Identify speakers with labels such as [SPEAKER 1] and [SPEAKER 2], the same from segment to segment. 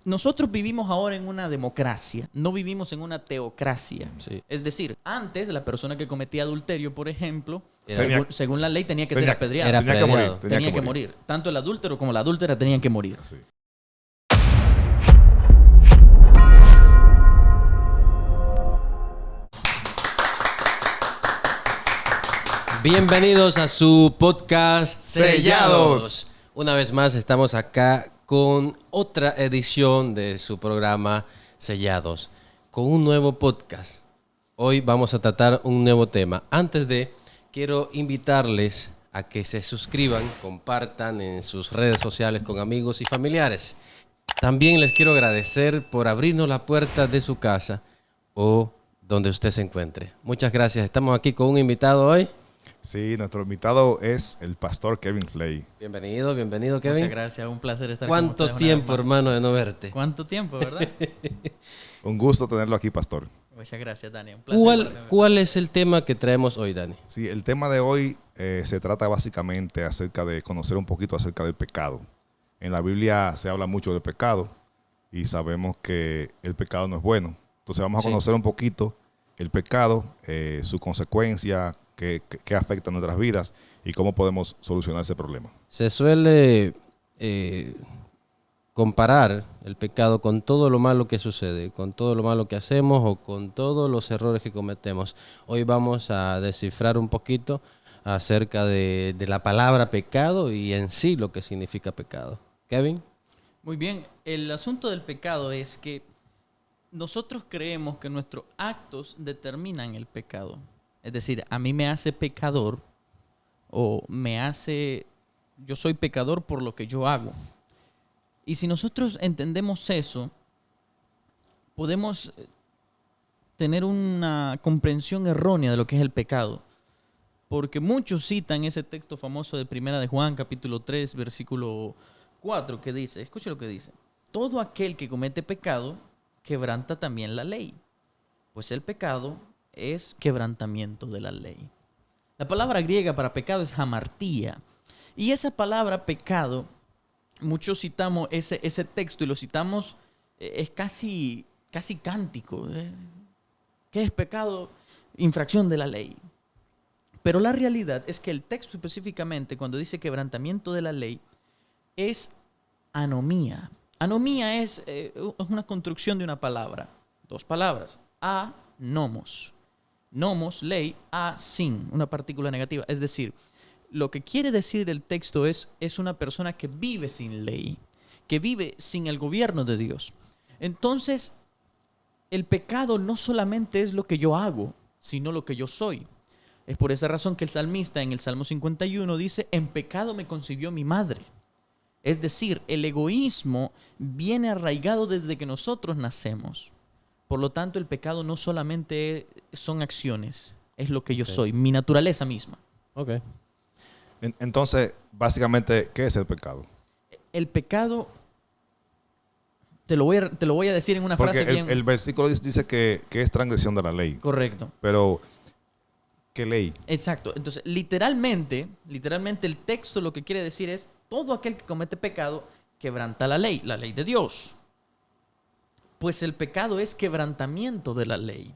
[SPEAKER 1] nosotros vivimos ahora en una democracia, no vivimos en una teocracia.
[SPEAKER 2] Sí.
[SPEAKER 1] Es decir, antes la persona que cometía adulterio, por ejemplo,
[SPEAKER 2] Tenía-
[SPEAKER 1] según la ley tenía que ser apedreada.
[SPEAKER 2] Era
[SPEAKER 3] Tenía que morir.
[SPEAKER 2] apedreado.
[SPEAKER 1] Tenía que morir. Tanto el adúltero como la adúltera tenían que morir.
[SPEAKER 3] Así.
[SPEAKER 2] Bienvenidos a su podcast
[SPEAKER 3] Sellados.
[SPEAKER 2] Una vez más estamos acá con otra edición de su programa Sellados, con un nuevo podcast. Hoy vamos a tratar un nuevo tema. Antes de, quiero invitarles a que se suscriban, compartan en sus redes sociales con amigos y familiares. También les quiero agradecer por abrirnos la puerta de su casa o donde usted se encuentre. Muchas gracias. Estamos aquí con un invitado hoy.
[SPEAKER 3] Sí, nuestro invitado es el pastor Kevin Flay.
[SPEAKER 2] Bienvenido, bienvenido, Kevin.
[SPEAKER 1] Muchas gracias, un placer estar con
[SPEAKER 2] ¿Cuánto
[SPEAKER 1] ustedes una vez
[SPEAKER 2] tiempo,
[SPEAKER 1] más.
[SPEAKER 2] hermano, de no verte?
[SPEAKER 1] ¿Cuánto tiempo, verdad?
[SPEAKER 3] Un gusto tenerlo aquí, pastor.
[SPEAKER 1] Muchas gracias, Dani. Un placer.
[SPEAKER 2] ¿Cuál es el tema que traemos hoy, Dani?
[SPEAKER 3] Sí, el tema de hoy se trata básicamente acerca de conocer un poquito acerca del pecado. En la Biblia se habla mucho del pecado y sabemos que el pecado no es bueno. Entonces vamos a
[SPEAKER 2] Sí.
[SPEAKER 3] conocer un poquito el pecado, su consecuencia, qué afecta a nuestras vidas y cómo podemos solucionar ese problema.
[SPEAKER 2] Se suele comparar el pecado con todo lo malo que sucede, con todo lo malo que hacemos o con todos los errores que cometemos. Hoy vamos a descifrar un poquito acerca de la palabra pecado y en sí lo que significa pecado. Kevin.
[SPEAKER 1] Muy bien, el asunto del pecado es que nosotros creemos que nuestros actos determinan el pecado. Es decir, a mí me hace pecador o yo soy pecador por lo que yo hago. Y si nosotros entendemos eso, podemos tener una comprensión errónea de lo que es el pecado. Porque muchos citan ese texto famoso de Primera de Juan, capítulo 3, versículo 4, que dice, escuche lo que dice: todo aquel que comete pecado quebranta también la ley, pues el pecado es quebrantamiento de la ley. La palabra griega para pecado es hamartía. Y esa palabra pecado, muchos citamos ese texto y lo citamos, es casi cántico. ¿Qué es pecado? Infracción de la ley. Pero la realidad es que el texto específicamente, cuando dice quebrantamiento de la ley, es anomía. Anomía es una construcción de una palabra. Dos palabras. A, nomos. Nomos, ley. A, sin, una partícula negativa. Es decir, lo que quiere decir el texto es una persona que vive sin ley, que vive sin el gobierno de Dios. Entonces, el pecado no solamente es lo que yo hago, sino lo que yo soy. Es por esa razón que el salmista en el Salmo 51 dice: en pecado me concibió mi madre. Es decir, el egoísmo viene arraigado desde que nosotros nacemos. Por lo tanto, el pecado no solamente son acciones, es lo que yo soy, mi naturaleza misma.
[SPEAKER 2] Ok.
[SPEAKER 3] Entonces, básicamente, ¿qué es el pecado?
[SPEAKER 1] El pecado, te lo voy a decir en una
[SPEAKER 3] Porque
[SPEAKER 1] frase bien...
[SPEAKER 3] el versículo dice que es transgresión de la ley.
[SPEAKER 1] Correcto.
[SPEAKER 3] Pero, ¿qué ley?
[SPEAKER 1] Exacto. Entonces, literalmente el texto lo que quiere decir es: todo aquel que comete pecado quebranta la ley de Dios. Pues el pecado es quebrantamiento de la ley.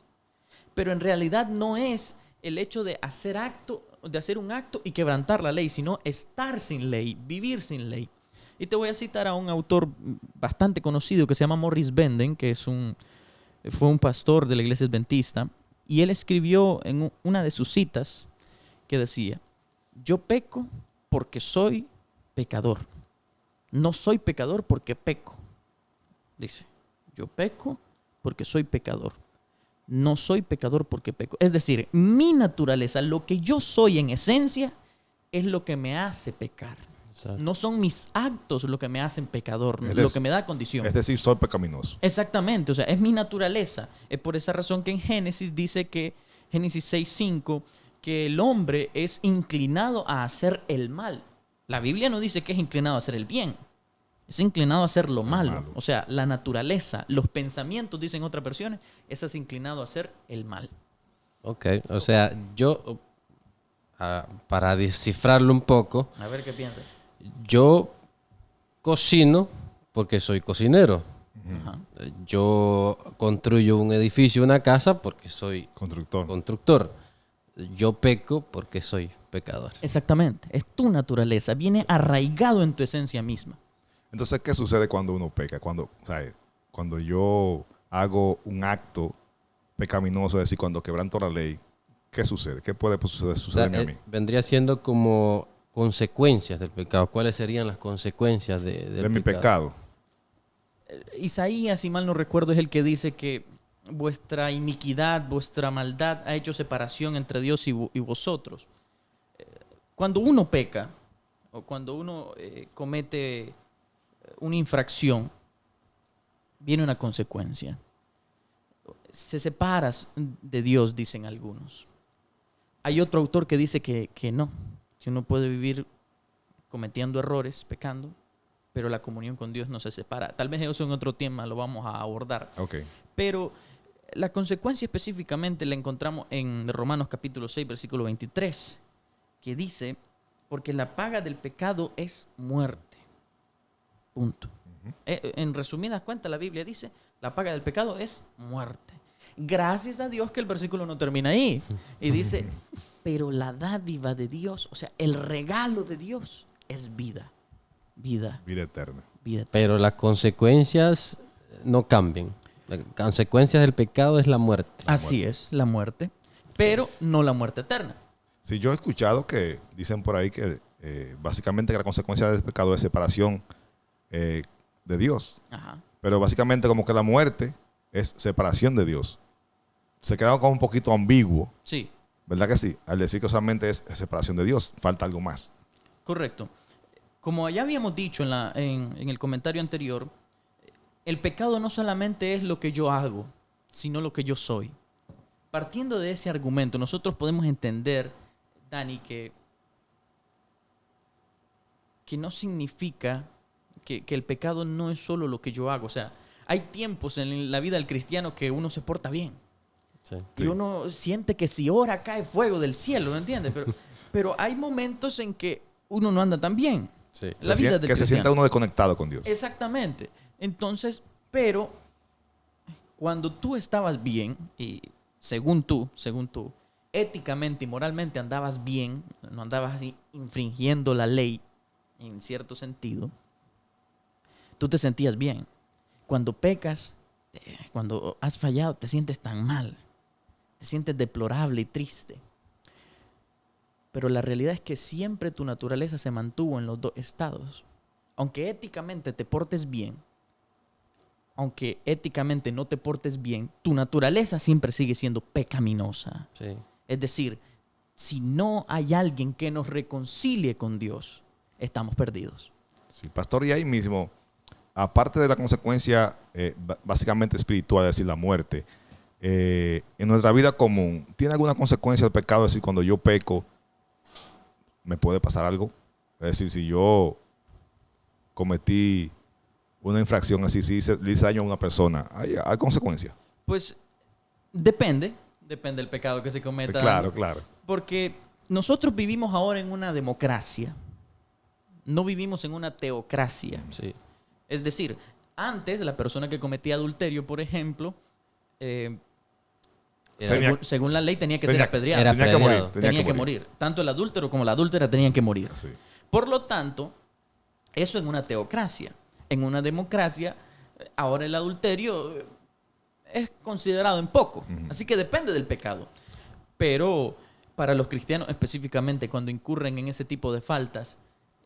[SPEAKER 1] Pero en realidad no es el hecho de hacer un acto y quebrantar la ley, sino estar sin ley, vivir sin ley. Y te voy a citar a un autor bastante conocido que se llama Morris Benden, que fue un pastor de la iglesia adventista, y él escribió en una de sus citas que decía: yo peco porque soy pecador. No soy pecador porque peco. Dice: yo peco porque soy pecador. No soy pecador porque peco. Es decir, mi naturaleza, lo que yo soy en esencia, es lo que me hace pecar.
[SPEAKER 2] Exacto.
[SPEAKER 1] No son mis actos lo que me hacen pecador,
[SPEAKER 3] Es
[SPEAKER 1] lo
[SPEAKER 3] dec-
[SPEAKER 1] que me da condición.
[SPEAKER 3] Es decir, soy pecaminoso.
[SPEAKER 1] Exactamente, o sea, es mi naturaleza. Es por esa razón que en Génesis dice que, Génesis 6:5, que el hombre es inclinado a hacer el mal. La Biblia no dice que es inclinado a hacer el bien. Es inclinado a hacer lo malo. O sea, la naturaleza, los pensamientos, dicen otras versiones, es inclinado a hacer el mal.
[SPEAKER 2] Ok, o sea, yo, para descifrarlo un poco,
[SPEAKER 1] A ver qué piensas.
[SPEAKER 2] yo cocino porque soy cocinero. Yo construyo un edificio, una casa, porque soy
[SPEAKER 3] Constructor.
[SPEAKER 2] constructor. Yo peco porque soy pecador.
[SPEAKER 1] Exactamente. Es tu naturaleza. Viene arraigado en tu esencia misma.
[SPEAKER 3] Entonces, ¿qué sucede cuando uno peca? Cuando yo hago un acto pecaminoso, es decir, cuando quebranto la ley, ¿qué sucede? ¿Qué puede sucederme a mí?
[SPEAKER 2] Vendría siendo como consecuencias del pecado. ¿Cuáles serían las consecuencias del
[SPEAKER 3] De mi pecado.
[SPEAKER 1] Isaías, si mal no recuerdo, es el que dice que vuestra iniquidad, vuestra maldad ha hecho separación entre Dios y vosotros. Cuando uno peca o cuando uno comete una infracción, viene una consecuencia. Se separas de Dios, dicen algunos. Hay otro autor que dice que no, que uno puede vivir cometiendo errores, pecando, pero la comunión con Dios no se separa. Tal vez eso en otro tema lo vamos a abordar.
[SPEAKER 3] Okay.
[SPEAKER 1] Pero la consecuencia específicamente la encontramos en Romanos capítulo 6, versículo 23, que dice, porque la paga del pecado es muerte. Punto. En resumidas cuentas, la Biblia dice, la paga del pecado es muerte. Gracias a Dios que el versículo no termina ahí. Y dice, pero la dádiva de Dios, o sea, el regalo de Dios es vida. Vida.
[SPEAKER 3] Vida eterna.
[SPEAKER 1] Vida.
[SPEAKER 2] Pero las consecuencias no cambian. Las consecuencias del pecado es la muerte.
[SPEAKER 1] Así es, la muerte. Pero no la muerte eterna.
[SPEAKER 3] Sí, yo he escuchado que dicen por ahí que básicamente que la consecuencia del pecado es separación de Dios.
[SPEAKER 1] Ajá.
[SPEAKER 3] Pero básicamente como que la muerte es separación de Dios. Se queda como un poquito ambiguo,
[SPEAKER 1] Sí,
[SPEAKER 3] ¿verdad que sí? Al decir que solamente es separación de Dios, falta algo más.
[SPEAKER 1] correcto. Como ya habíamos dicho en el comentario anterior, el pecado no solamente es lo que yo hago, sino lo que yo soy. Partiendo de ese argumento, nosotros podemos entender, Dani, que no significa que el pecado no es solo lo que yo hago. O sea, hay tiempos en la vida del cristiano que uno se porta bien.
[SPEAKER 2] Sí.
[SPEAKER 1] Y uno siente que si ora cae fuego del cielo, ¿me entiendes? Pero hay momentos en que uno no anda tan bien.
[SPEAKER 2] Sí.
[SPEAKER 1] La vida del
[SPEAKER 3] Que se
[SPEAKER 1] cristiano.
[SPEAKER 3] sienta uno desconectado con Dios.
[SPEAKER 1] Exactamente. Entonces, pero cuando tú estabas bien, y según tú, éticamente y moralmente andabas bien, no andabas así infringiendo la ley en cierto sentido, tú te sentías bien. Cuando pecas, cuando has fallado, te sientes tan mal. Te sientes deplorable y triste. Pero la realidad es que siempre tu naturaleza se mantuvo en los dos estados. Aunque éticamente te portes bien, aunque éticamente no te portes bien, tu naturaleza siempre sigue siendo pecaminosa.
[SPEAKER 2] Sí.
[SPEAKER 1] Es decir, si no hay alguien que nos reconcilie con Dios, estamos perdidos.
[SPEAKER 3] Sí, pastor, y ahí mismo, aparte de la consecuencia básicamente espiritual, es decir, la muerte, en nuestra vida común, ¿tiene alguna consecuencia el pecado? Es decir, cuando yo peco, ¿me puede pasar algo? Es decir, si yo cometí una infracción así, si le hice daño a una persona, ¿hay consecuencias?
[SPEAKER 1] Pues depende del pecado que se cometa.
[SPEAKER 3] Claro, claro.
[SPEAKER 1] Porque nosotros vivimos ahora en una democracia, no vivimos en una teocracia.
[SPEAKER 2] Sí.
[SPEAKER 1] Es decir, antes la persona que cometía adulterio, por ejemplo, según la ley tenía que ser apedreado.
[SPEAKER 2] Era
[SPEAKER 3] Tenía que morir.
[SPEAKER 1] Tenía que morir. Tanto el adúltero como la adúltera tenían que morir.
[SPEAKER 3] Así.
[SPEAKER 1] Por lo tanto, eso en una teocracia. En una democracia, ahora el adulterio es considerado en poco. Así que depende del pecado. Pero para los cristianos específicamente, cuando incurren en ese tipo de faltas,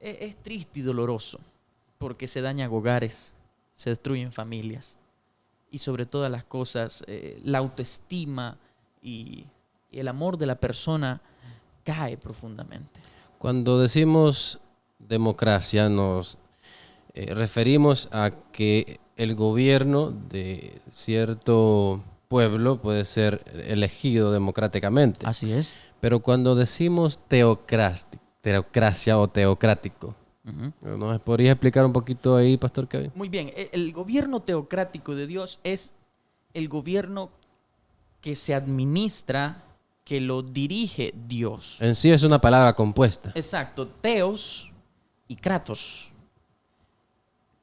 [SPEAKER 1] es triste y doloroso. Porque se dañan hogares, se destruyen familias. Y sobre todas las cosas, la autoestima y el amor de la persona cae profundamente.
[SPEAKER 2] Cuando decimos democracia nos referimos a que el gobierno de cierto pueblo puede ser elegido democráticamente.
[SPEAKER 1] Así es.
[SPEAKER 2] Pero cuando decimos teocracia o teocrático,
[SPEAKER 1] Uh-huh.
[SPEAKER 2] ¿nos podrías explicar un poquito ahí, Pastor Kevin?
[SPEAKER 1] Muy bien, el gobierno teocrático de Dios es el gobierno que se administra, que lo dirige Dios.
[SPEAKER 2] En sí es una palabra compuesta.
[SPEAKER 1] Exacto, teos y kratos.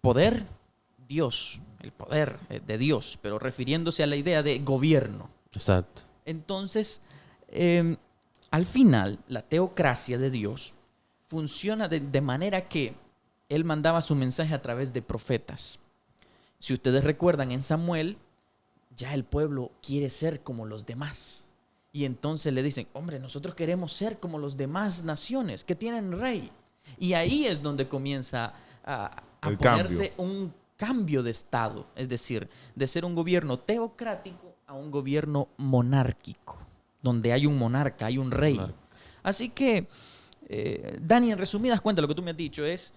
[SPEAKER 1] Poder, Dios. el poder de Dios, pero refiriéndose a la idea de gobierno.
[SPEAKER 2] Exacto.
[SPEAKER 1] Entonces, al final, la teocracia de Dios funciona de manera que Él mandaba su mensaje a través de profetas. Si ustedes recuerdan, en Samuel, ya el pueblo quiere ser como los demás. Y entonces le dicen, hombre, nosotros queremos ser como los demás naciones que tienen rey. Y ahí es donde comienza a
[SPEAKER 3] El
[SPEAKER 1] ponerse
[SPEAKER 3] cambio.
[SPEAKER 1] un cambio de estado. Es decir, de ser un gobierno teocrático a un gobierno monárquico, donde hay un monarca, hay un rey.
[SPEAKER 2] Monarca.
[SPEAKER 1] Así que, Dani, en resumidas cuentas, lo que tú me has dicho es,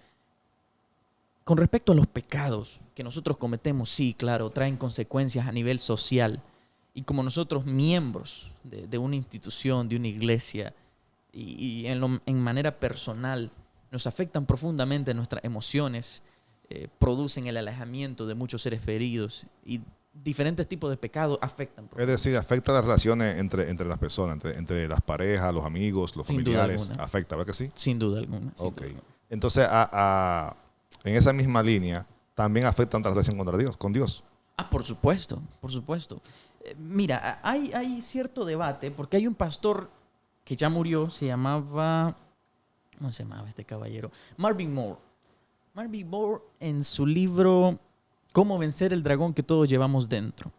[SPEAKER 1] con respecto a los pecados que nosotros cometemos, sí, claro, traen consecuencias a nivel social. Y como nosotros, miembros de una institución, de una iglesia, y en manera personal, nos afectan profundamente nuestras emociones, producen el alejamiento de muchos seres queridos y diferentes tipos de pecados afectan.
[SPEAKER 3] Es decir, afecta las relaciones entre las personas, entre las parejas, los amigos, los
[SPEAKER 1] Sin duda
[SPEAKER 3] familiares.
[SPEAKER 1] alguna.
[SPEAKER 3] Afecta, ¿verdad que sí?
[SPEAKER 1] Sin duda alguna. Sin
[SPEAKER 3] Ok.
[SPEAKER 1] duda alguna.
[SPEAKER 3] Entonces, en esa misma línea, también afecta nuestra relación con Dios.
[SPEAKER 1] Ah, por supuesto, por supuesto. Mira, hay cierto debate porque hay un pastor que ya murió, se llamaba... ¿Cómo se llamaba este caballero? Marvin Moore. Marvin Moore, en su libro Cómo vencer el dragón que todos llevamos dentro,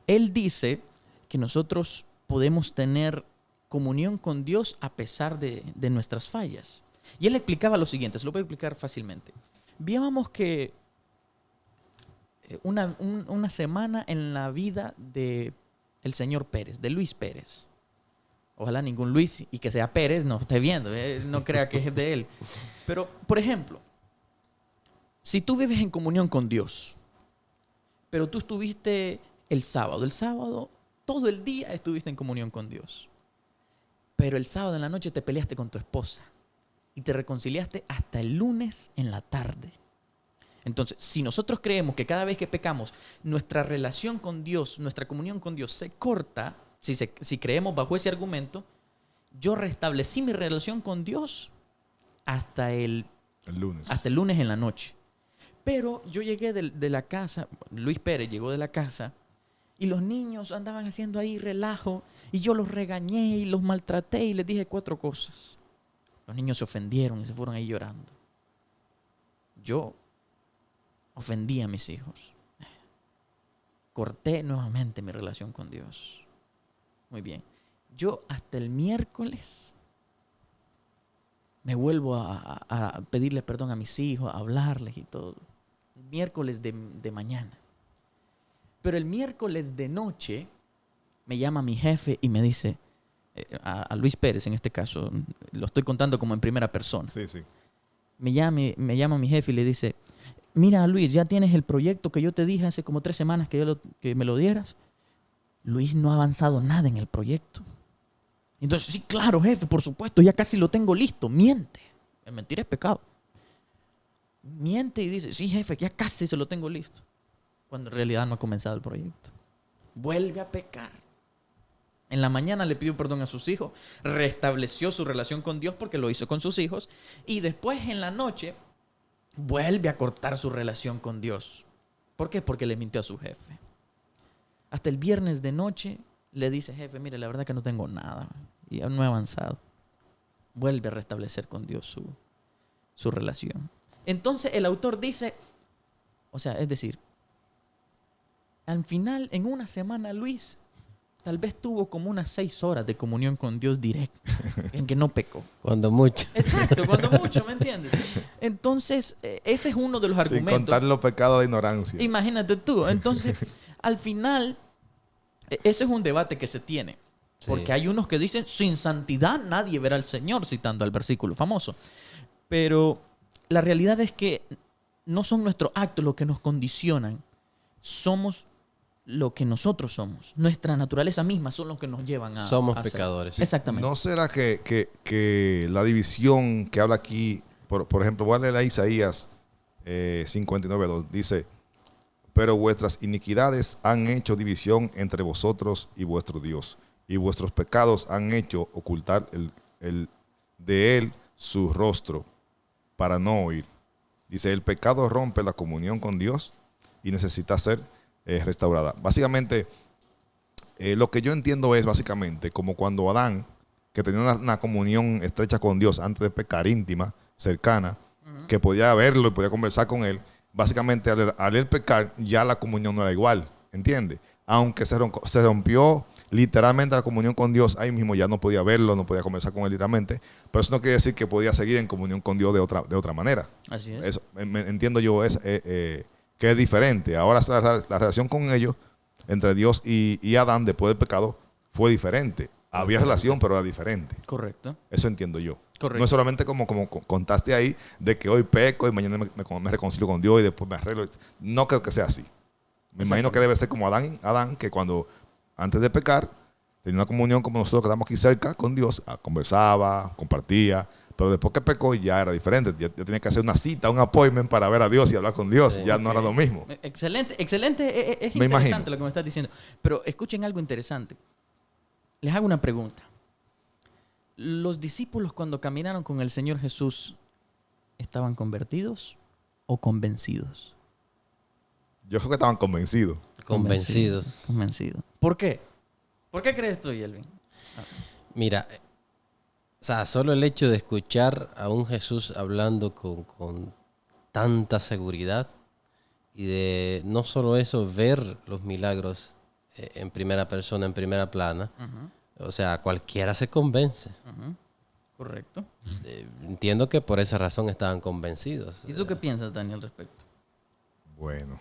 [SPEAKER 1] él dice que nosotros podemos tener comunión con Dios a pesar de nuestras fallas. Y él explicaba lo siguiente, se lo voy a explicar fácilmente. Víamos que una semana en la vida de el señor Pérez, de Luis Pérez. Ojalá ningún Luis y que sea Pérez no esté viendo, no crea que es de él. Pero, por ejemplo, si tú vives en comunión con Dios, pero tú estuviste el sábado todo el día estuviste en comunión con Dios, pero el sábado en la noche te peleaste con tu esposa y te reconciliaste hasta el lunes en la tarde. Entonces, si nosotros creemos que cada vez que pecamos, nuestra relación con Dios, nuestra comunión con Dios se corta, si creemos bajo ese argumento, yo restablecí mi relación con Dios hasta el lunes en la noche. Pero yo llegué de la casa, Luis Pérez llegó de la casa, y los niños andaban haciendo ahí relajo, y yo los regañé y los maltraté y les dije 4 cosas. Los niños se ofendieron y se fueron ahí llorando. Yo ofendí a mis hijos. Corté nuevamente mi relación con Dios. Muy bien. Yo hasta el miércoles me vuelvo a pedirle perdón a mis hijos, a hablarles y todo. El miércoles de mañana. Pero el miércoles de noche me llama mi jefe y me dice, a Luis Pérez en este caso, lo estoy contando como en primera persona.
[SPEAKER 3] Sí, sí.
[SPEAKER 1] Me llama mi jefe y le dice, mira Luis, ya tienes el proyecto que yo te dije hace como 3 semanas que me lo dieras. Luis no ha avanzado nada en el proyecto. Entonces, sí, claro, jefe, por supuesto, ya casi lo tengo listo. Miente. El mentir es pecado. Miente y dice, sí, jefe, ya casi se lo tengo listo. Cuando en realidad no ha comenzado el proyecto. Vuelve a pecar. En la mañana le pidió perdón a sus hijos, restableció su relación con Dios porque lo hizo con sus hijos, y después en la noche vuelve a cortar su relación con Dios. ¿Por qué? Porque le mintió a su jefe. Hasta el viernes de noche le dice, jefe, mire, la verdad que no tengo nada y aún no he avanzado. Vuelve a restablecer con Dios su relación. Entonces el autor dice, o sea, es decir, al final, en una semana, Luis tal vez tuvo como unas 6 horas de comunión con Dios directa, en que no pecó.
[SPEAKER 2] Cuando mucho.
[SPEAKER 1] Exacto, cuando mucho, ¿me entiendes? Entonces, ese es uno de los
[SPEAKER 3] Sin
[SPEAKER 1] argumentos.
[SPEAKER 3] contar los pecados de ignorancia.
[SPEAKER 1] Imagínate tú. Entonces, al final, ese es un debate que se tiene. Porque
[SPEAKER 2] Sí.
[SPEAKER 1] hay unos que dicen, sin santidad nadie verá al Señor, citando al versículo famoso. Pero la realidad es que no son nuestros actos los que nos condicionan. Somos lo que nosotros somos. Nuestra naturaleza misma son los que nos llevan a
[SPEAKER 2] Somos
[SPEAKER 1] a ser.
[SPEAKER 2] pecadores.
[SPEAKER 1] Exactamente.
[SPEAKER 3] ¿No será que la división que habla aquí, por ejemplo, voy a leer a Isaías 59:2, dice, pero vuestras iniquidades han hecho división entre vosotros y vuestro Dios, y vuestros pecados han hecho ocultar de él su rostro para no oír. Dice, el pecado rompe la comunión con Dios y necesita ser restaurada. Básicamente, lo que yo entiendo es básicamente como cuando Adán, que tenía una comunión estrecha con Dios antes de pecar, íntima, cercana, que podía verlo y podía conversar con él, básicamente al él pecar ya la comunión no era igual, ¿entiendes? Aunque se rompió literalmente la comunión con Dios, ahí mismo ya no podía verlo, no podía conversar con él literalmente, pero eso no quiere decir que podía seguir en comunión con Dios de otra manera.
[SPEAKER 1] Así es.
[SPEAKER 3] Eso, entiendo yo que es diferente. Ahora la relación con ellos, entre Dios y Adán después del pecado, fue diferente. Había relación, pero era diferente.
[SPEAKER 1] Correcto.
[SPEAKER 3] Eso entiendo yo.
[SPEAKER 1] Correcto.
[SPEAKER 3] No es solamente como contaste ahí, de que hoy peco y mañana me reconcilio con Dios y después me arreglo. No creo que sea así. Me imagino que debe ser como Adán, que cuando antes de pecar tenía una comunión como nosotros que estamos aquí cerca con Dios, conversaba, compartía, pero después que pecó ya era diferente. Ya tenía que hacer una cita, un appointment para ver a Dios y hablar con Dios.
[SPEAKER 2] Sí,
[SPEAKER 3] ya no era lo mismo.
[SPEAKER 1] Excelente. Es
[SPEAKER 3] Me
[SPEAKER 1] interesante
[SPEAKER 3] imagino.
[SPEAKER 1] lo que me estás diciendo. Pero escuchen algo interesante. Les hago una pregunta. ¿Los discípulos cuando caminaron con el Señor Jesús estaban convertidos o convencidos?
[SPEAKER 3] Yo creo que estaban convencidos.
[SPEAKER 2] Convencidos.
[SPEAKER 1] Convencidos. ¿Por qué? ¿Por qué crees tú, Yelvin?
[SPEAKER 2] Mira, o sea, solo el hecho de escuchar a un Jesús hablando con tanta seguridad y de no solo eso, ver los milagros en primera persona, en primera plana, o sea, cualquiera se convence.
[SPEAKER 1] Correcto.
[SPEAKER 2] Entiendo que por esa razón estaban convencidos.
[SPEAKER 1] ¿Y tú qué piensas, Daniel, al respecto?
[SPEAKER 3] Bueno.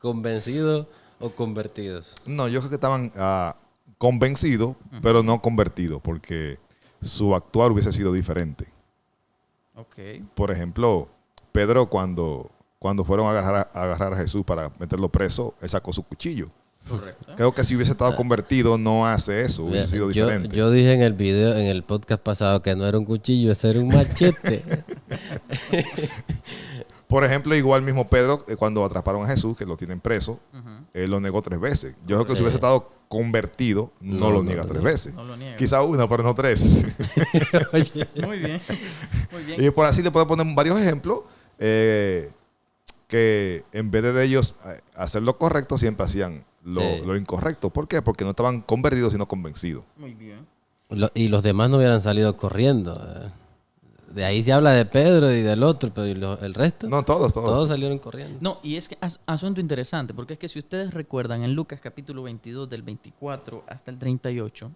[SPEAKER 2] ¿Convencidos o convertidos?
[SPEAKER 3] No, yo creo que estaban convencidos, pero no convertidos, porque su actuar hubiese sido diferente.
[SPEAKER 1] Ok.
[SPEAKER 3] Por ejemplo, Pedro cuando fueron a agarrar a Jesús para meterlo preso, él sacó su cuchillo.
[SPEAKER 1] Correcto.
[SPEAKER 3] Creo que si hubiese estado convertido no hace eso, hubiese sido diferente.
[SPEAKER 2] Yo dije en el video, en el podcast pasado, que no era un cuchillo, ese era un machete.
[SPEAKER 3] Por ejemplo, igual mismo Pedro, cuando atraparon a Jesús, que lo tienen preso, él lo negó 3 veces. Yo creo que si hubiese estado convertido, no lo niega 3 veces.
[SPEAKER 1] No lo niega.
[SPEAKER 3] Quizá una, pero no 3.
[SPEAKER 2] Oye,
[SPEAKER 1] Muy bien. Muy bien.
[SPEAKER 3] Y por así le puedo poner varios ejemplos que en vez de ellos hacer lo correcto, siempre hacían lo incorrecto. ¿Por qué? Porque no estaban convertidos, sino convencidos.
[SPEAKER 1] Muy bien.
[SPEAKER 2] y los demás no hubieran salido corriendo. De ahí se habla de Pedro y del otro, pero el resto,
[SPEAKER 3] No, todos.
[SPEAKER 2] todos salieron corriendo.
[SPEAKER 1] No, y es que asunto interesante, porque es que si ustedes recuerdan en Lucas capítulo 22 del 24 hasta el 38,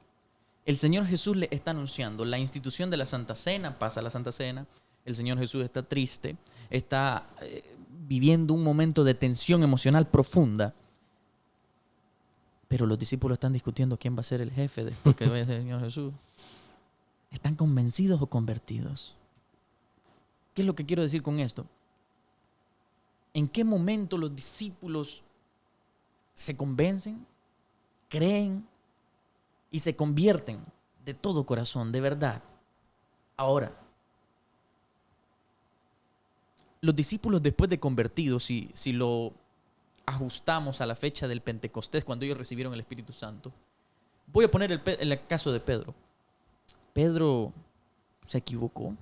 [SPEAKER 1] el Señor Jesús le está anunciando la institución de la Santa Cena, pasa la Santa Cena, el Señor Jesús está triste, está viviendo un momento de tensión emocional profunda, pero los discípulos están discutiendo quién va a ser el jefe después que vaya a ser el Señor Jesús. ¿Están convencidos o convertidos? ¿Qué es lo que quiero decir con esto? ¿En qué momento los discípulos se convencen, creen y se convierten de todo corazón, de verdad? Ahora, los discípulos después de convertidos, si lo ajustamos a la fecha del Pentecostés, cuando ellos recibieron el Espíritu Santo, voy a poner el caso de Pedro. Pedro se equivocó,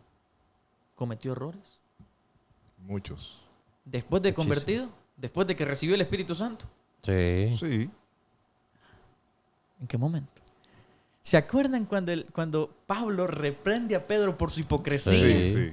[SPEAKER 1] cometió errores.
[SPEAKER 3] Muchos.
[SPEAKER 1] Después de
[SPEAKER 2] Muchísimo.
[SPEAKER 1] convertido, después de que recibió el Espíritu Santo.
[SPEAKER 2] Sí.
[SPEAKER 3] Sí.
[SPEAKER 1] ¿En qué momento? ¿Se acuerdan cuando Pablo reprende a Pedro por su hipocresía?
[SPEAKER 3] Sí.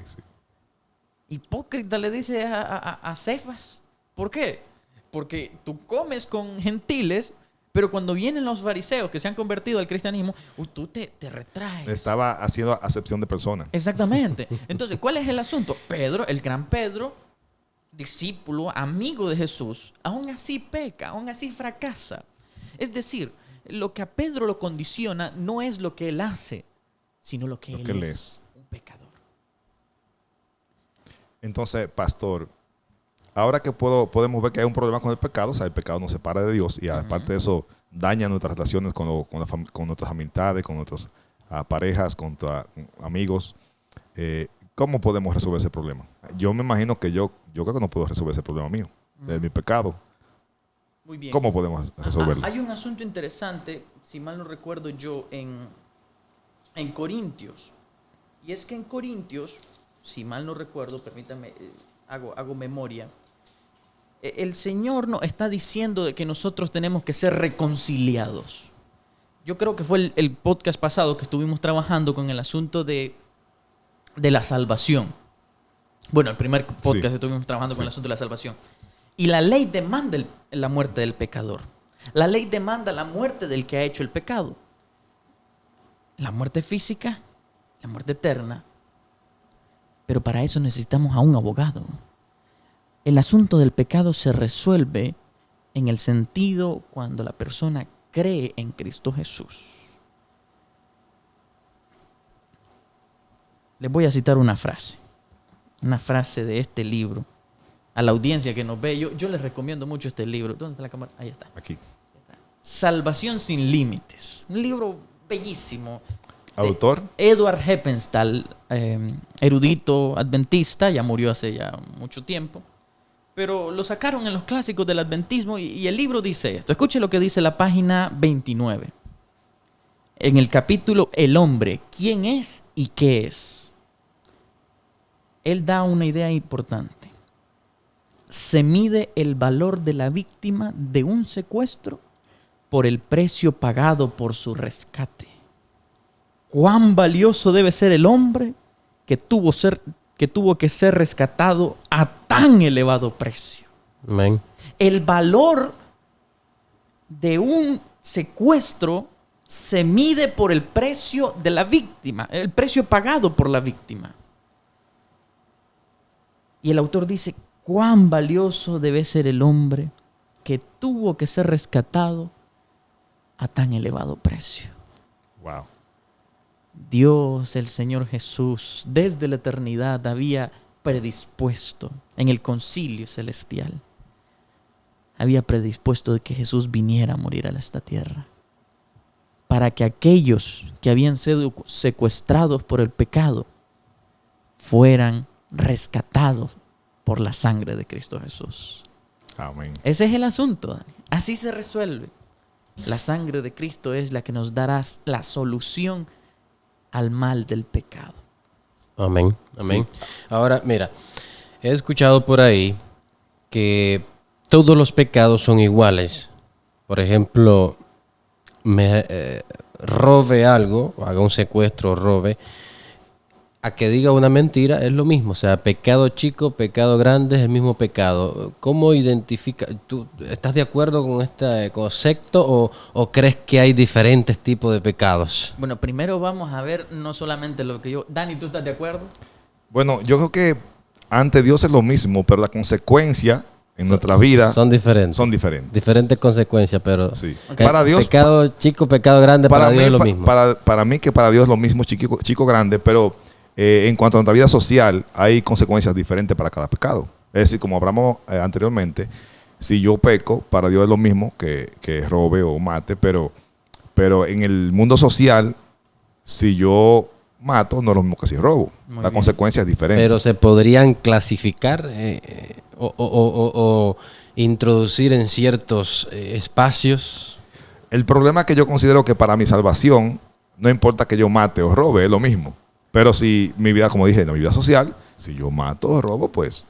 [SPEAKER 1] Hipócrita le dice a Cefas. ¿Por qué? Porque tú comes con gentiles, pero cuando vienen los fariseos que se han convertido al cristianismo, tú te retraes.
[SPEAKER 3] Estaba haciendo acepción de personas.
[SPEAKER 1] Exactamente. Entonces, ¿cuál es el asunto? Pedro, el gran Pedro, discípulo, amigo de Jesús, aún así peca, aún así fracasa. Es decir, lo que a Pedro lo condiciona no es lo que él hace, sino lo que él es. Un pecador.
[SPEAKER 3] Entonces, pastor, ahora que podemos ver que hay un problema con el pecado, o sea, el pecado nos separa de Dios y aparte de eso daña nuestras relaciones con nuestras amistades, con nuestras parejas, con amigos. ¿Cómo podemos resolver ese problema? Yo me imagino que yo creo que no puedo resolver ese problema mío, de mi pecado.
[SPEAKER 1] Muy bien.
[SPEAKER 3] ¿Cómo podemos resolverlo?
[SPEAKER 1] Hay un asunto interesante, si mal no recuerdo yo, en Corintios. Y es que en Corintios, si mal no recuerdo, permítame hago memoria. El Señor nos está diciendo de que nosotros tenemos que ser reconciliados. Yo creo que fue el podcast pasado que estuvimos trabajando con el asunto de la salvación. Bueno, el primer podcast estuvimos trabajando con el asunto de la salvación. Y la ley demanda la muerte del pecador. La ley demanda la muerte del que ha hecho el pecado. La muerte física, la muerte eterna. Pero para eso necesitamos a un abogado. El asunto del pecado se resuelve en el sentido cuando la persona cree en Cristo Jesús. Les voy a citar una frase de este libro. A la audiencia que nos ve, yo les recomiendo mucho este libro. ¿Dónde está la cámara? Ahí está.
[SPEAKER 3] Aquí.
[SPEAKER 1] Salvación sin límites. Un libro bellísimo.
[SPEAKER 3] ¿Autor?
[SPEAKER 1] Edward Heppenstall, erudito adventista, ya murió hace ya mucho tiempo. Pero lo sacaron en los clásicos del adventismo y el libro dice esto. Escuche lo que dice la página 29. En el capítulo El hombre, ¿quién es y qué es? Él da una idea importante. Se mide el valor de la víctima de un secuestro por el precio pagado por su rescate. ¿Cuán valioso debe ser el hombre que tuvo que ser rescatado a tan elevado precio?
[SPEAKER 2] Amén.
[SPEAKER 1] El valor de un secuestro se mide por el precio de la víctima, el precio pagado por la víctima. Y el autor dice, cuán valioso debe ser el hombre que tuvo que ser rescatado a tan elevado precio.
[SPEAKER 3] Wow.
[SPEAKER 1] Dios, el Señor Jesús, desde la eternidad había predispuesto en el concilio celestial, había predispuesto de que Jesús viniera a morir a esta tierra, para que aquellos que habían sido secuestrados por el pecado fueran rescatados por la sangre de Cristo Jesús.
[SPEAKER 3] Amén.
[SPEAKER 1] Ese es el asunto, Dani. Así se resuelve. La sangre de Cristo es la que nos dará la solución al mal del pecado.
[SPEAKER 2] Amén. Amén.
[SPEAKER 3] Sí.
[SPEAKER 2] Ahora, mira, he escuchado por ahí que todos los pecados son iguales. Por ejemplo, me robe algo, o haga un secuestro, robe, a que diga una mentira es lo mismo. O sea, pecado chico, pecado grande es el mismo pecado. ¿Cómo identifica? ¿Tú estás de acuerdo con este concepto o crees que hay diferentes tipos de pecados?
[SPEAKER 1] Bueno, primero vamos a ver no solamente lo que yo... Dani, ¿tú estás de acuerdo?
[SPEAKER 3] Bueno, yo creo que ante Dios es lo mismo, pero la consecuencia en nuestra vida
[SPEAKER 2] Son diferentes.
[SPEAKER 3] son diferentes.
[SPEAKER 2] Diferentes consecuencias, pero...
[SPEAKER 3] Sí.
[SPEAKER 1] Okay.
[SPEAKER 3] Para Dios,
[SPEAKER 2] Pecado chico, pecado grande, para Dios es lo mismo.
[SPEAKER 3] Para mí que para Dios es lo mismo, chico grande, pero en cuanto a nuestra vida social, hay consecuencias diferentes para cada pecado. Es decir, como hablamos anteriormente, si yo peco, para Dios es lo mismo que robe o mate, pero en el mundo social, si yo mato, no es lo mismo que si robo.
[SPEAKER 1] Muy
[SPEAKER 3] La
[SPEAKER 1] bien.
[SPEAKER 3] consecuencia es diferente.
[SPEAKER 2] Pero se podrían clasificar o introducir en ciertos espacios.
[SPEAKER 3] El problema es que yo considero que para mi salvación, no importa que yo mate o robe, es lo mismo. Pero si mi vida, como dije, en mi vida social, si yo mato o robo, pues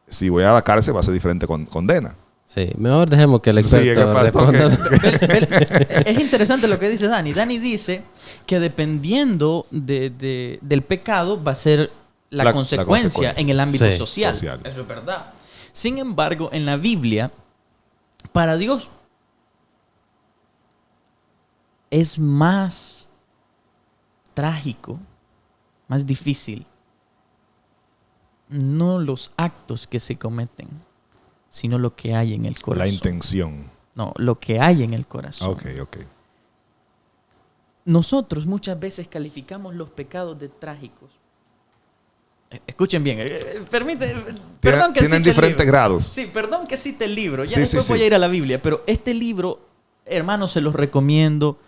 [SPEAKER 3] si voy a la cárcel va a ser diferente condena.
[SPEAKER 2] Sí, mejor dejemos que el
[SPEAKER 3] Sí,
[SPEAKER 2] experto
[SPEAKER 3] que
[SPEAKER 2] responda.
[SPEAKER 1] Es interesante lo que dice Dani. Dani dice que dependiendo del pecado va a ser la consecuencia en el ámbito
[SPEAKER 2] Sí.
[SPEAKER 1] social. Eso es verdad. Sin embargo, en la Biblia, para Dios es más trágico, más difícil, no los actos que se cometen, sino lo que hay en el corazón.
[SPEAKER 3] La intención.
[SPEAKER 1] No, lo que hay en el corazón.
[SPEAKER 3] Ok.
[SPEAKER 1] Nosotros muchas veces calificamos los pecados de trágicos. Escuchen bien. Perdón que
[SPEAKER 3] Tienen
[SPEAKER 1] cite el
[SPEAKER 3] diferentes
[SPEAKER 1] libro.
[SPEAKER 3] grados.
[SPEAKER 1] Sí, perdón que cite el libro. Ya
[SPEAKER 3] Sí,
[SPEAKER 1] después
[SPEAKER 3] sí,
[SPEAKER 1] voy
[SPEAKER 3] sí.
[SPEAKER 1] a ir a la Biblia. Pero este libro, hermanos, se los recomiendo.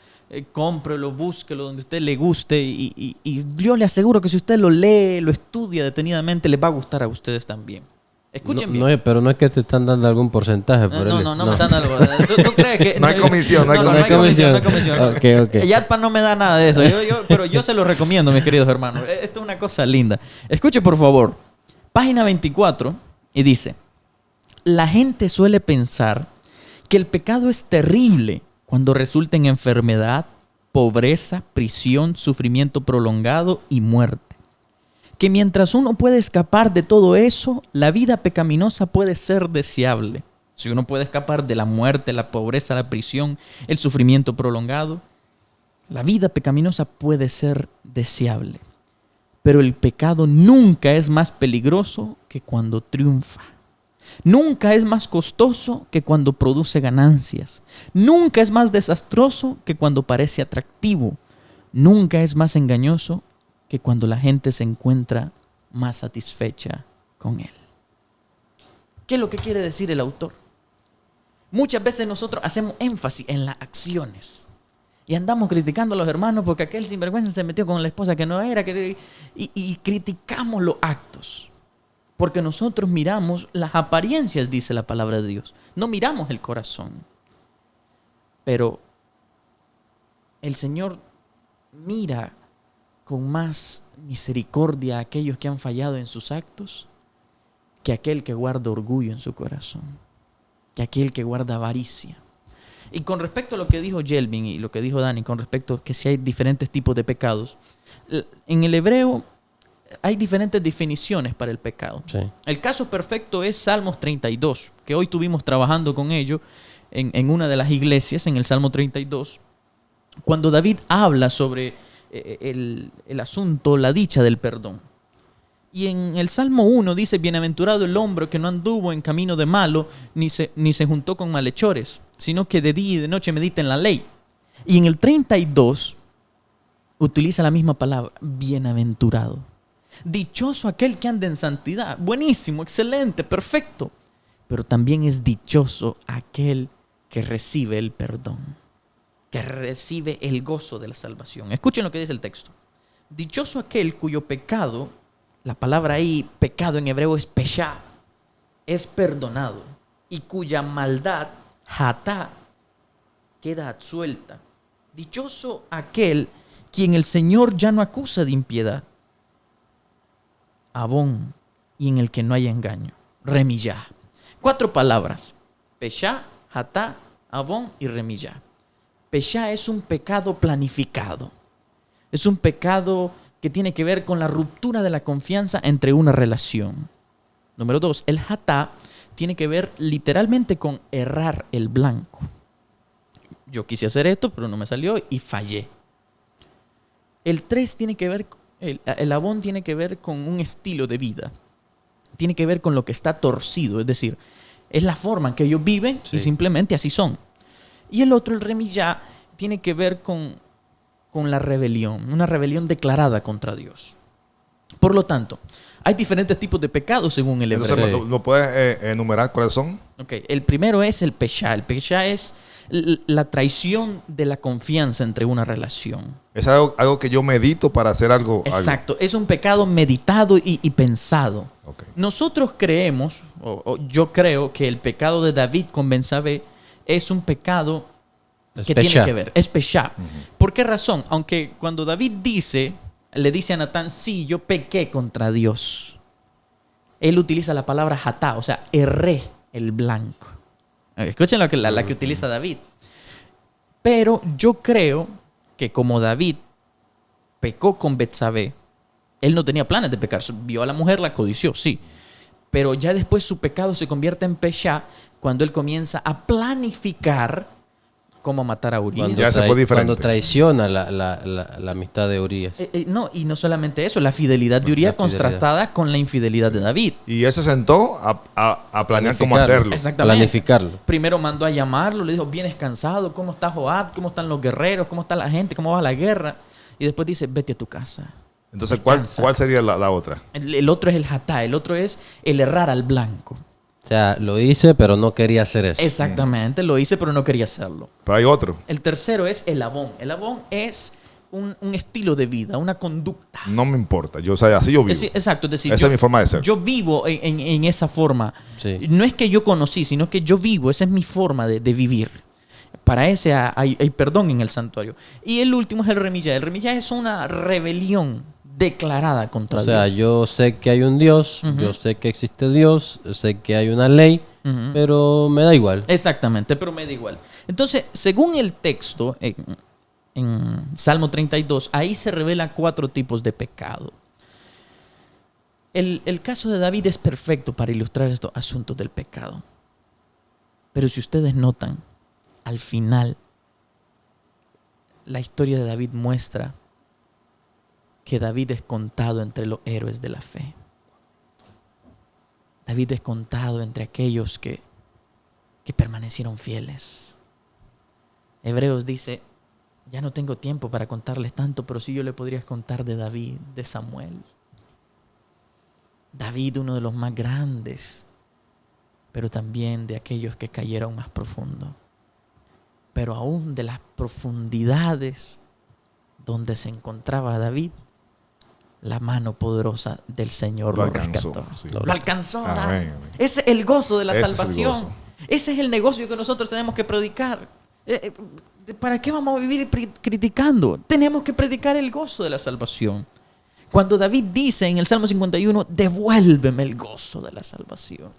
[SPEAKER 1] Cómprelo, búsquelo donde a usted le guste. Y yo le aseguro que si usted lo lee, lo estudia detenidamente, les va a gustar a ustedes también. Escuchen bien.
[SPEAKER 2] Pero no es que te están dando algún porcentaje por
[SPEAKER 1] No,
[SPEAKER 2] él.
[SPEAKER 1] me están dando algo. ¿Tú crees que...?
[SPEAKER 3] No hay comisión, no hay
[SPEAKER 2] comisión.
[SPEAKER 1] No hay comisión.
[SPEAKER 2] Ok.
[SPEAKER 1] Yatpa no me da nada de eso. Pero yo se lo recomiendo, mis queridos hermanos. Esto es una cosa linda. Escuche, por favor. Página 24 Y dice, la gente suele pensar que el pecado es terrible cuando resulta en enfermedad, pobreza, prisión, sufrimiento prolongado y muerte. Que mientras uno puede escapar de todo eso, la vida pecaminosa puede ser deseable. Si uno puede escapar de la muerte, la pobreza, la prisión, el sufrimiento prolongado, la vida pecaminosa puede ser deseable. Pero el pecado nunca es más peligroso que cuando triunfa. Nunca es más costoso que cuando produce ganancias. Nunca es más desastroso que cuando parece atractivo. Nunca es más engañoso que cuando la gente se encuentra más satisfecha con él. ¿Qué es lo que quiere decir el autor? Muchas veces nosotros hacemos énfasis en las acciones y andamos criticando a los hermanos porque aquel sinvergüenza se metió con la esposa que no era, y criticamos los actos. Porque nosotros miramos las apariencias, dice la palabra de Dios. No miramos el corazón. Pero el Señor mira con más misericordia a aquellos que han fallado en sus actos que aquel que guarda orgullo en su corazón, que aquel que guarda avaricia. Y con respecto a lo que dijo Jelvin y lo que dijo Dani, con respecto a que si hay diferentes tipos de pecados, en el hebreo hay diferentes definiciones para el pecado.
[SPEAKER 2] Sí.
[SPEAKER 1] El caso perfecto es Salmos 32, que hoy estuvimos trabajando con ello en una de las iglesias, en el Salmo 32, cuando David habla sobre el asunto, la dicha del perdón. Y en el Salmo 1 dice, bienaventurado el hombre que no anduvo en camino de malo, ni se juntó con malhechores, sino que de día y de noche medita en la ley. Y en el 32 utiliza la misma palabra, bienaventurado. Dichoso aquel que anda en santidad. Buenísimo, excelente, perfecto. Pero también es dichoso aquel que recibe el perdón, que recibe el gozo de la salvación. Escuchen lo que dice el texto. Dichoso aquel cuyo pecado, la palabra ahí, pecado en hebreo es peshá, es perdonado, y cuya maldad, hatá, queda absuelta. Dichoso aquel quien el Señor ya no acusa de impiedad, abón, y en el que no hay engaño, remillá. 4 palabras, peshá, hatá, abón y remillá. Peshá es un pecado planificado. Es un pecado que tiene que ver con la ruptura de la confianza entre una relación. Número 2, el hatá tiene que ver literalmente con errar el blanco. Yo quise hacer esto, pero no me salió y fallé. El 3 tiene que ver, el abón tiene que ver con un estilo de vida. Tiene que ver con lo que está torcido, es decir, es la forma en que ellos viven y simplemente así son. Y el otro, el remillá, tiene que ver con la rebelión, una rebelión declarada contra Dios. Por lo tanto, hay diferentes tipos de pecados según el hebreo.
[SPEAKER 3] Entonces, ¿lo puedes enumerar cuáles son?
[SPEAKER 1] Okay. El primero es el peshá. El peshá es la traición de la confianza entre una relación.
[SPEAKER 3] Es algo que yo medito para hacer algo.
[SPEAKER 1] Exacto. Es un pecado meditado y pensado.
[SPEAKER 3] Okay.
[SPEAKER 1] Nosotros creemos, o yo creo que el pecado de David con Betsabé es un pecado que tiene que ver. Es peshá. ¿Por qué razón? Aunque cuando David le dice a Natán, sí, yo pequé contra Dios. Él utiliza la palabra hatá, o sea, erré el blanco. Escuchen la que utiliza David. Pero yo creo que como David pecó con Betsabé, él no tenía planes de pecar. Vio a la mujer, la codició, sí. Pero ya después su pecado se convierte en peshá cuando él comienza a planificar cómo matar a Urías.
[SPEAKER 2] Cuando traiciona la amistad de Urías.
[SPEAKER 1] No, y no solamente eso, la fidelidad de Urías contrastada con la infidelidad de David.
[SPEAKER 3] Y él se sentó a planear cómo hacerlo.
[SPEAKER 1] Exactamente.
[SPEAKER 2] Planificarlo.
[SPEAKER 1] Primero mandó a llamarlo, le dijo, vienes cansado, ¿cómo está Joab? ¿Cómo están los guerreros? ¿Cómo está la gente? ¿Cómo va la guerra? Y después dice, vete a tu casa.
[SPEAKER 3] Entonces, ¿cuál sería la otra?
[SPEAKER 1] El otro es el hatá, el otro es el errar al blanco.
[SPEAKER 2] O sea, lo hice, pero no quería hacer eso.
[SPEAKER 1] Exactamente, lo hice, pero no quería hacerlo.
[SPEAKER 3] Pero hay otro.
[SPEAKER 1] El tercero es el abón. El abón es un estilo de vida, una conducta.
[SPEAKER 3] No me importa, así yo vivo.
[SPEAKER 1] Exacto, es decir,
[SPEAKER 3] esa es mi forma de ser.
[SPEAKER 1] Yo vivo en esa forma.
[SPEAKER 2] Sí.
[SPEAKER 1] No es que yo conocí, sino que yo vivo, esa es mi forma de vivir. Para ese hay perdón en el santuario. Y el último es el remillá. El remillá es una rebelión declarada contra
[SPEAKER 2] O sea,
[SPEAKER 1] Dios.
[SPEAKER 2] yo sé que hay un Dios,
[SPEAKER 1] Ujú.
[SPEAKER 2] yo sé que existe Dios, sé que hay una ley,
[SPEAKER 1] Ujú.
[SPEAKER 2] pero me da igual.
[SPEAKER 1] Exactamente, pero me da igual. Entonces, según el texto, en Salmo 32, ahí se revelan 4 tipos de pecado. El caso de David es perfecto para ilustrar estos asuntos del pecado. Pero si ustedes notan, al final, la historia de David muestra que David es contado entre los héroes de la fe. David es contado entre aquellos que permanecieron fieles. Hebreos dice, ya no tengo tiempo para contarles tanto, pero sí yo le podría contar de David, de Samuel. David, uno de los más grandes, pero también de aquellos que cayeron más profundo. Pero aún de las profundidades donde se encontraba David, la mano poderosa del Señor
[SPEAKER 3] Lo
[SPEAKER 1] lo
[SPEAKER 3] alcanzó,
[SPEAKER 1] rescató.
[SPEAKER 3] sí.
[SPEAKER 1] Lo alcanzó a dar.
[SPEAKER 3] Amén, amén.
[SPEAKER 1] Ese es el gozo de la
[SPEAKER 3] Ese es el
[SPEAKER 1] salvación.
[SPEAKER 3] gozo.
[SPEAKER 1] Ese es el negocio que nosotros tenemos que predicar. ¿Para qué vamos a vivir criticando? Tenemos que predicar el gozo de la salvación. Cuando David dice en el Salmo 51, devuélveme el gozo de la salvación.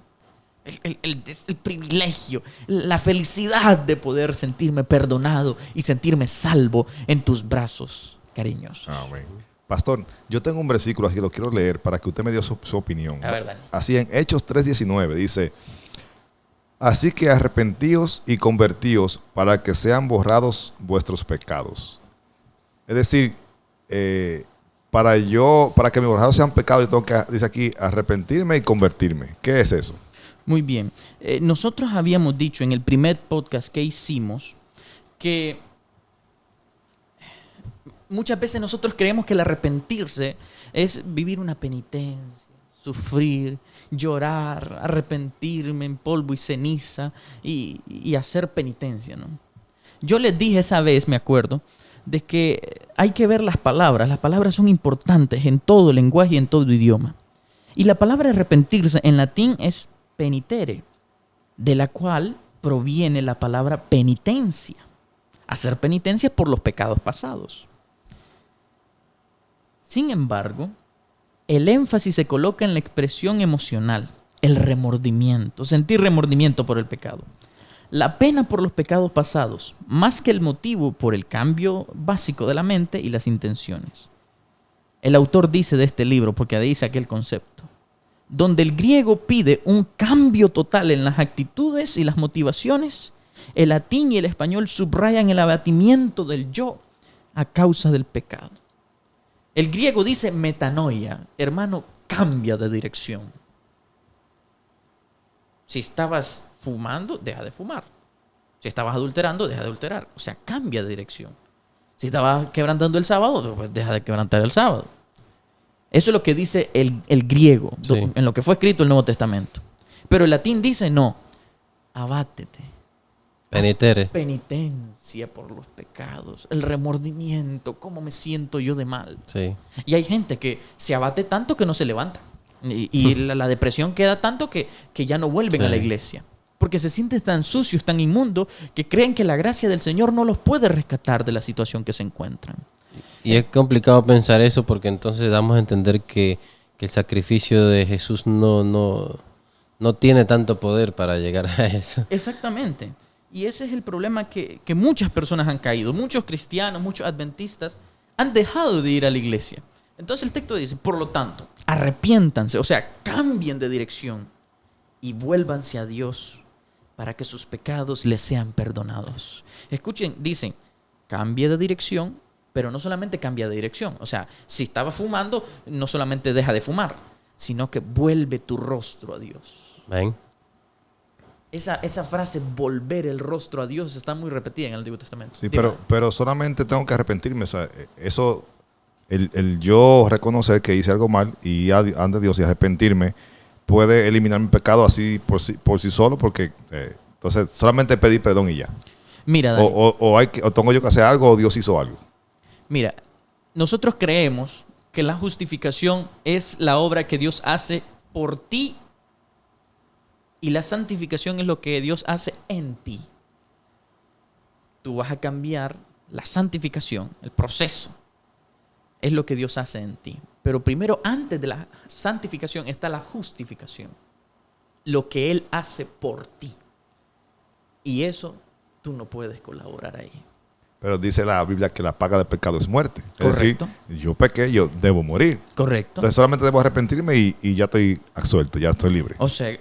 [SPEAKER 1] El privilegio, la felicidad de poder sentirme perdonado y sentirme salvo en tus brazos cariñosos.
[SPEAKER 3] Amén. Pastor, yo tengo un versículo aquí, lo quiero leer para que usted me dé su opinión.
[SPEAKER 1] A ver, Dani.
[SPEAKER 3] Así en Hechos 3:19 dice, así que arrepentíos y convertíos para que sean borrados vuestros pecados. Es decir, para que mis borrados sean pecados, yo tengo que, dice aquí, arrepentirme y convertirme. ¿Qué es eso?
[SPEAKER 1] Muy bien. Nosotros habíamos dicho en el primer podcast que hicimos que muchas veces nosotros creemos que el arrepentirse es vivir una penitencia, sufrir, llorar, arrepentirme en polvo y ceniza y hacer penitencia, ¿no? Yo les dije esa vez, me acuerdo, de que hay que ver las palabras. Las palabras son importantes en todo lenguaje y en todo idioma. Y la palabra arrepentirse en latín es penitere, de la cual proviene la palabra penitencia. Hacer penitencia por los pecados pasados. Sin embargo, el énfasis se coloca en la expresión emocional, el remordimiento, sentir remordimiento por el pecado. La pena por los pecados pasados, más que el motivo por el cambio básico de la mente y las intenciones. El autor dice de este libro, porque ahí saqué el concepto, donde el griego pide un cambio total en las actitudes y las motivaciones, el latín y el español subrayan el abatimiento del yo a causa del pecado. El griego dice metanoia, hermano, cambia de dirección. Si estabas fumando, deja de fumar. Si estabas adulterando, deja de adulterar. O sea, cambia de dirección. Si estabas quebrantando el sábado, pues deja de quebrantar el sábado. Eso es lo que dice el griego,
[SPEAKER 2] Sí.
[SPEAKER 1] en lo que fue escrito el Nuevo Testamento. Pero el latín dice, no, abátete.
[SPEAKER 2] Penitere.
[SPEAKER 1] Haz penitencia por los pecados, el remordimiento, cómo me siento yo de mal.
[SPEAKER 2] Sí.
[SPEAKER 1] Y hay gente que se abate tanto que no se levanta. Y la depresión queda tanto que ya no vuelven a la
[SPEAKER 2] Sí.
[SPEAKER 1] iglesia. Porque se sienten tan sucios, tan inmundos, que creen que la gracia del Señor no los puede rescatar de la situación que se encuentran.
[SPEAKER 2] Y es complicado pensar eso porque entonces damos a entender que el sacrificio de Jesús no tiene tanto poder para llegar a eso.
[SPEAKER 1] Exactamente. Y ese es el problema que muchas personas han caído. Muchos cristianos, muchos adventistas han dejado de ir a la iglesia. Entonces el texto dice, por lo tanto, arrepiéntanse, o sea, cambien de dirección y vuélvanse a Dios para que sus pecados les sean perdonados. Escuchen, dicen, cambie de dirección, pero no solamente cambia de dirección. O sea, si estaba fumando, no solamente deja de fumar, sino que vuelve tu rostro a Dios.
[SPEAKER 2] ¿Ven?
[SPEAKER 1] Esa frase, volver el rostro a Dios, está muy repetida en el Antiguo Testamento.
[SPEAKER 3] Sí,
[SPEAKER 1] Dime.
[SPEAKER 3] pero solamente tengo que arrepentirme. O sea, eso, el yo reconocer que hice algo mal y ir ante Dios y arrepentirme puede eliminar mi pecado así por sí solo, porque entonces solamente pedir perdón y ya.
[SPEAKER 1] Mira, Dani,
[SPEAKER 3] O tengo yo que hacer algo o Dios hizo algo.
[SPEAKER 1] mira, nosotros creemos que la justificación es la obra que Dios hace por ti y la santificación es lo que Dios hace en ti. Tú vas a cambiar la santificación, el proceso. es lo que Dios hace en ti. Pero primero, antes de la santificación, está la justificación. Lo que Él hace por ti. Y eso tú no puedes colaborar ahí.
[SPEAKER 3] Pero dice la Biblia que la paga del pecado es muerte.
[SPEAKER 1] Correcto.
[SPEAKER 3] Es decir, yo pequé, yo debo morir.
[SPEAKER 1] Correcto.
[SPEAKER 3] Entonces solamente debo arrepentirme y ya estoy absuelto, ya estoy libre.
[SPEAKER 1] O sea,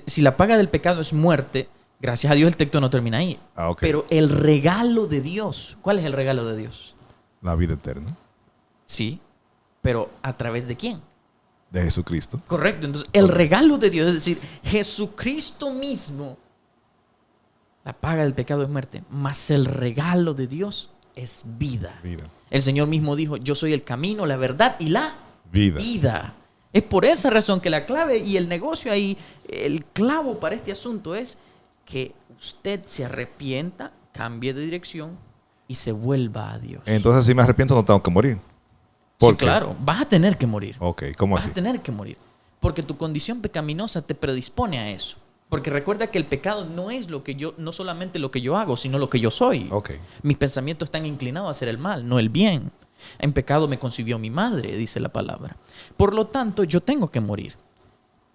[SPEAKER 1] si la paga del pecado es muerte, gracias a Dios el texto no termina ahí.
[SPEAKER 3] Ah, ok.
[SPEAKER 1] Pero el regalo de Dios, ¿cuál es el regalo de Dios?
[SPEAKER 3] La vida eterna
[SPEAKER 1] Sí, pero ¿a través de quién?
[SPEAKER 3] de Jesucristo.
[SPEAKER 1] Correcto. Entonces, el regalo de Dios, es decir, Jesucristo mismo, la paga del pecado es muerte, mas el regalo de Dios es vida.
[SPEAKER 3] Vida.
[SPEAKER 1] El Señor mismo dijo, yo soy el camino, la verdad y la
[SPEAKER 3] Vida.
[SPEAKER 1] vida. Es por esa razón que la clave y el negocio ahí, el clavo para este asunto es que usted se arrepienta, cambie de dirección y se vuelva a Dios.
[SPEAKER 3] Entonces, si me arrepiento, no tengo que morir.
[SPEAKER 1] Sí,
[SPEAKER 3] ¿Por qué?
[SPEAKER 1] claro, vas a tener que morir.
[SPEAKER 3] Ok, ¿cómo
[SPEAKER 1] Vas
[SPEAKER 3] así?
[SPEAKER 1] a tener que morir. Porque tu condición pecaminosa te predispone a eso. Porque recuerda que el pecado no es no solamente lo que yo hago, sino lo que yo soy.
[SPEAKER 3] Ok.
[SPEAKER 1] Mis pensamientos están inclinados a hacer el mal, no el bien. En pecado me concibió mi madre, dice la palabra. Por lo tanto, yo tengo que morir.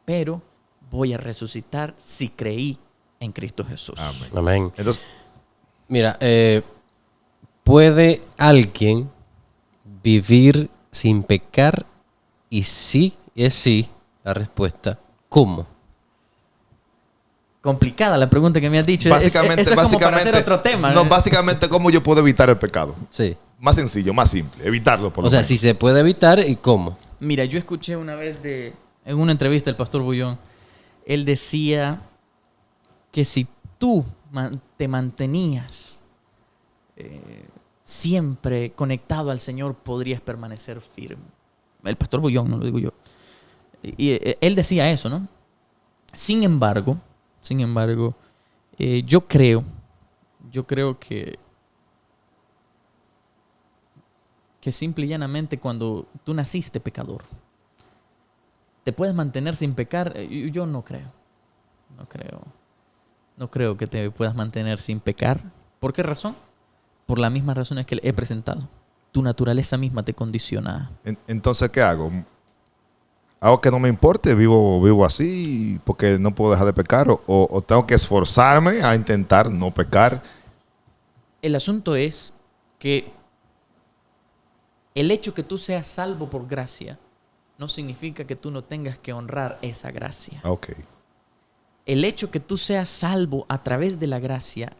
[SPEAKER 1] Pero voy a resucitar si creí en Cristo Jesús.
[SPEAKER 3] Amén.
[SPEAKER 2] Amén.
[SPEAKER 3] Entonces,
[SPEAKER 2] Mira, ¿puede alguien vivir sin pecar? Y sí, es sí, la respuesta. ¿Cómo?
[SPEAKER 1] Complicada la pregunta que me has dicho.
[SPEAKER 3] básicamente,
[SPEAKER 1] Eso es como para hacer otro tema.
[SPEAKER 3] No, básicamente, ¿cómo yo puedo evitar el pecado?
[SPEAKER 2] Sí.
[SPEAKER 3] Más sencillo, más simple. Evitarlo, por lo
[SPEAKER 2] O sea,
[SPEAKER 3] menos.
[SPEAKER 2] si se puede evitar y cómo.
[SPEAKER 1] Mira, yo escuché una vez en una entrevista del pastor Bullón, él decía que si tú te mantenías siempre conectado al Señor, podrías permanecer firme. El pastor Bullón, no lo digo yo. Y él decía eso, ¿no? Sin embargo, yo creo que simple y llanamente cuando tú naciste pecador, ¿te puedes mantener sin pecar? Yo no creo. No creo que te puedas mantener sin pecar. ¿Por qué razón? Por las mismas razones que le he presentado. Tu naturaleza misma te condiciona.
[SPEAKER 3] Entonces, ¿qué hago? ¿Hago que no me importe? ¿Vivo así porque no puedo dejar de pecar? ¿O tengo que esforzarme a intentar no pecar?
[SPEAKER 1] El asunto es que el hecho que tú seas salvo por gracia no significa que tú no tengas que honrar esa gracia.
[SPEAKER 3] Ok.
[SPEAKER 1] El hecho que tú seas salvo a través de la gracia,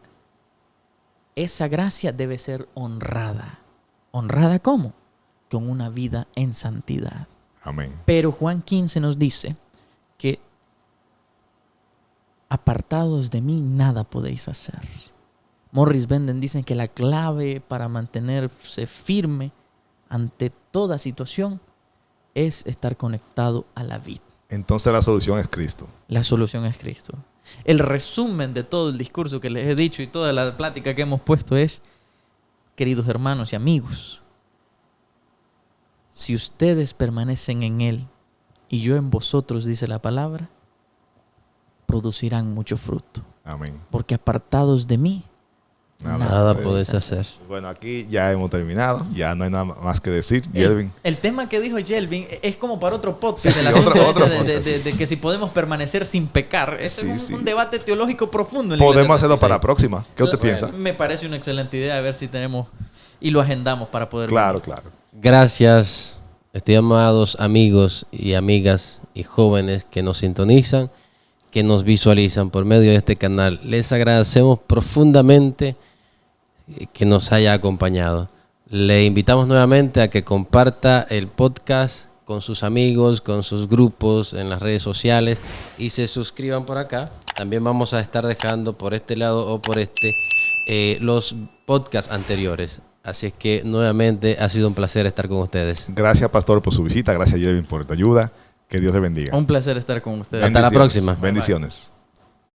[SPEAKER 1] esa gracia debe ser honrada. ¿Honrada cómo? Con una vida en santidad.
[SPEAKER 3] Amén.
[SPEAKER 1] Pero Juan 15 nos dice que apartados de mí nada podéis hacer. Morris Benden dice que la clave para mantenerse firme ante toda situación es estar conectado a la vid.
[SPEAKER 3] Entonces la solución es Cristo.
[SPEAKER 1] La solución es Cristo. El resumen de todo el discurso que les he dicho y toda la plática que hemos puesto es, queridos hermanos y amigos, si ustedes permanecen en Él y yo en vosotros, dice la palabra, producirán mucho fruto.
[SPEAKER 3] Amén.
[SPEAKER 1] Porque apartados de mí,
[SPEAKER 2] Nada podés hacer.
[SPEAKER 3] Bueno, aquí ya hemos terminado. Ya no hay nada más que decir. Yelvin.
[SPEAKER 1] El tema que dijo Yelvin es como para otro podcast.
[SPEAKER 3] Sí,
[SPEAKER 1] el
[SPEAKER 3] sí,
[SPEAKER 1] asunto
[SPEAKER 3] otro
[SPEAKER 1] ese
[SPEAKER 3] podcast,
[SPEAKER 1] de que si podemos permanecer sin pecar. Este es
[SPEAKER 3] Sí.
[SPEAKER 1] un debate teológico profundo. En la
[SPEAKER 3] Podemos
[SPEAKER 1] iglesia.
[SPEAKER 3] hacerlo para la próxima. ¿Qué usted
[SPEAKER 1] Bueno,
[SPEAKER 3] piensa?
[SPEAKER 1] Me parece una excelente idea. A ver si tenemos y lo agendamos para poder
[SPEAKER 3] Claro,
[SPEAKER 1] venir.
[SPEAKER 3] claro.
[SPEAKER 2] Gracias, estimados amigos y amigas y jóvenes que nos sintonizan, que nos visualizan por medio de este canal. Les agradecemos profundamente que nos haya acompañado. Le invitamos nuevamente a que comparta el podcast con sus amigos, con sus grupos en las redes sociales y se suscriban por acá. También vamos a estar dejando por este lado o por este los podcasts anteriores. Así es que nuevamente ha sido un placer estar con ustedes.
[SPEAKER 3] Gracias, pastor, por su visita. Gracias, Yelvin, por tu ayuda. Que Dios le bendiga.
[SPEAKER 1] Un placer estar con ustedes.
[SPEAKER 2] Hasta la
[SPEAKER 3] Bendiciones.
[SPEAKER 2] próxima.
[SPEAKER 3] Bendiciones.